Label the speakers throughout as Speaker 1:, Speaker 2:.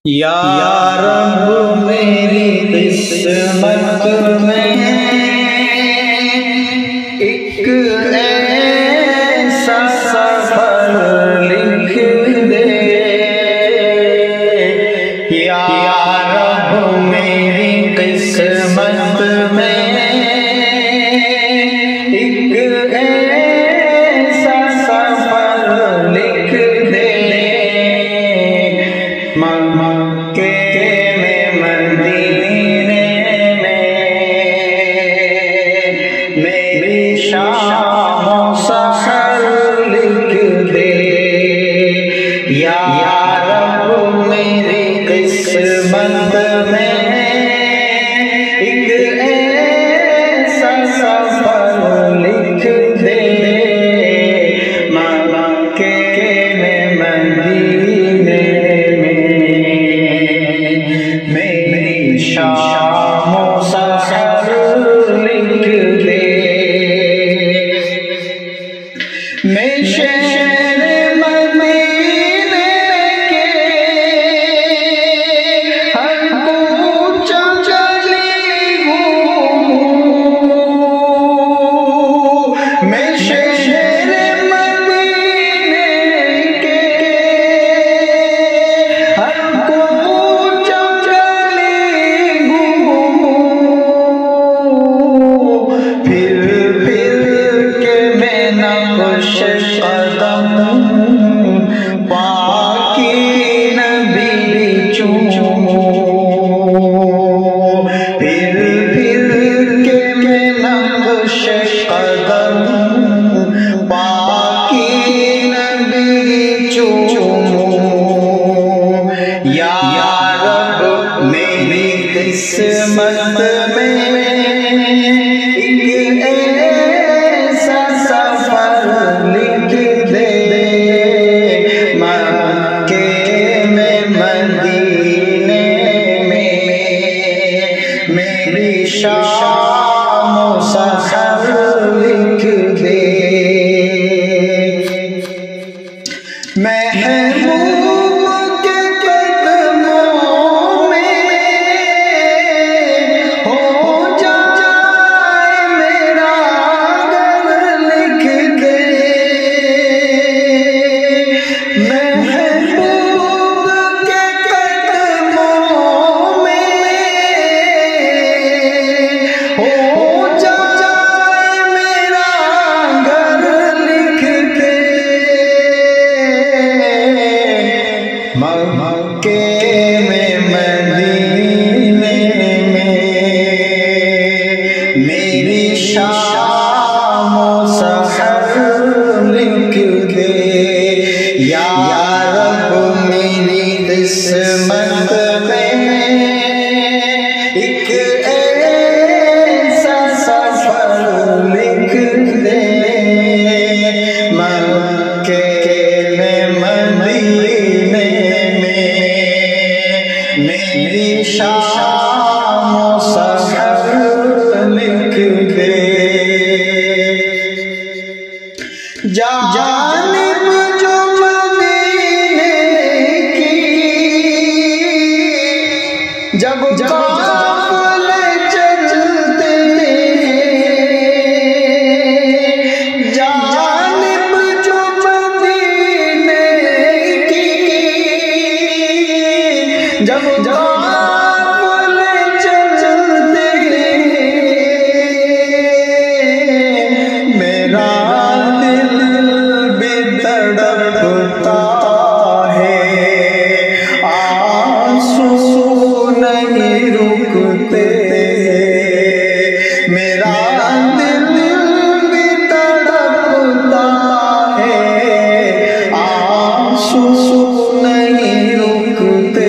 Speaker 1: یا رب میری قسمت میں ایک ایسا سفر لکھ دے، یا رب میری قسمت میں ایک ایسا سفر لکھ دے، مکے میں مدینے میں میری شام و سحر لکھ دے، یا رب میری قسمت میں ایک ایسا سفر لکھ دے، مکے میں مدینے میری شام و سحر لکھ دے، میں شہر مدینے کے ہر کوچہ چلی ہوں، میں شہر مدینے کے ہر کوچہ چلی ہوں، پھر کے میں نقش قدم پاکی نبی چوموں، پھر کے میں نقش قدم پاکی نبی چوموں، یا رب میری قسمت میں ایک ایسا سفر لکھ دے، مکے میں مدینے میں میری شام و سحر لکھ دے، محبوب کے قدموں میں ہو جائے میرا گھر لکھ دے، محبوب کے قدموں میں ہو جائے میرا گھر لکھ دے، مکے میں مدینے میں میری شام و سحر لکھ دے، یا رب میری قسمت میں ایک ایسا سفر لکھ دے، مکے میں مدینے میری شام و سحر لکھ دے، جانب جو مدینے کی جب قافلے چلتے ہیں، جانب جو مدینے کی جب قافلے چلتے ہیں، میرا دل بھی تڑپتا ہے، آنسو نہیں رکتے، میرا دل بھی تڑپتا ہے، آنسو نہیں رکتے،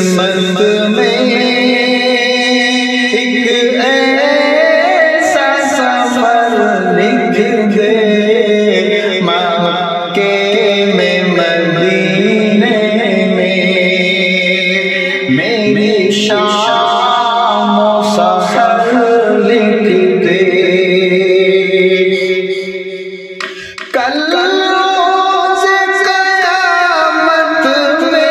Speaker 1: قسمت میں ایک ایسا سفر لکھ دے، مکے میں مدینے میں میری شام و سحر لکھ دے۔ کل روز قیامت میں،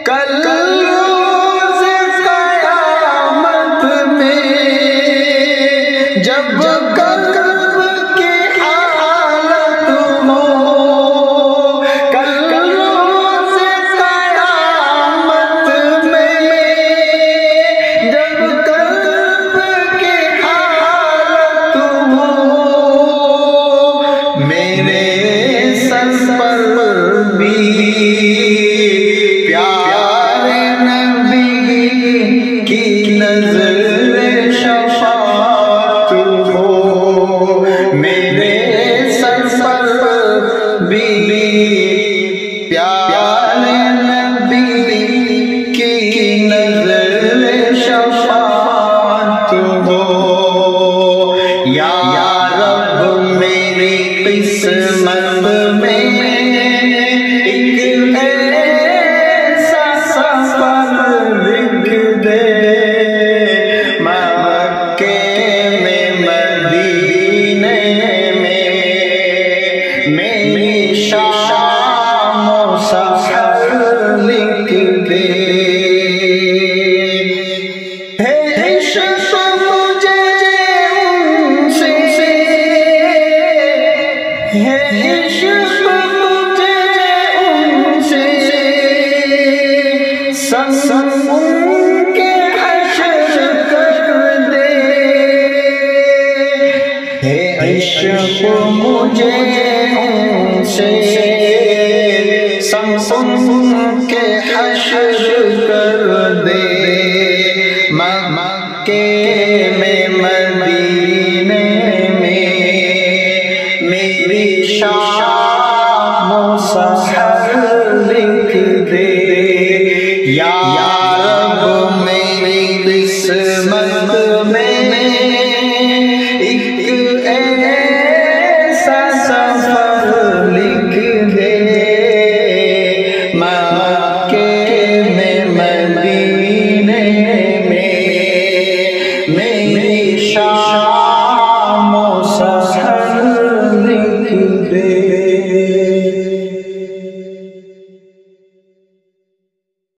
Speaker 1: کل روز قیامت میں جب قلب کی حالت ہو، کل روز قیامت میں جب قلب کی حالت ہو، میرے سر پر بھی پیارے نبی کی نظر شفاعت ہو، میرے سر پر بھی پیارے نبی کی نظر شفاعت ہو۔ یا رب میری قسمت میں ایک ایسا سفر لکھ دے، مکے میں مدینے میں میری شام و سحر لکھ دے۔ ہے عشق مجھے ان سے، ہے عشق مجھے ان سے، سنگ ان کے حشر کر دے۔ ہے عشق مجھے ان سے، سنگ ان کے حشر کر دے۔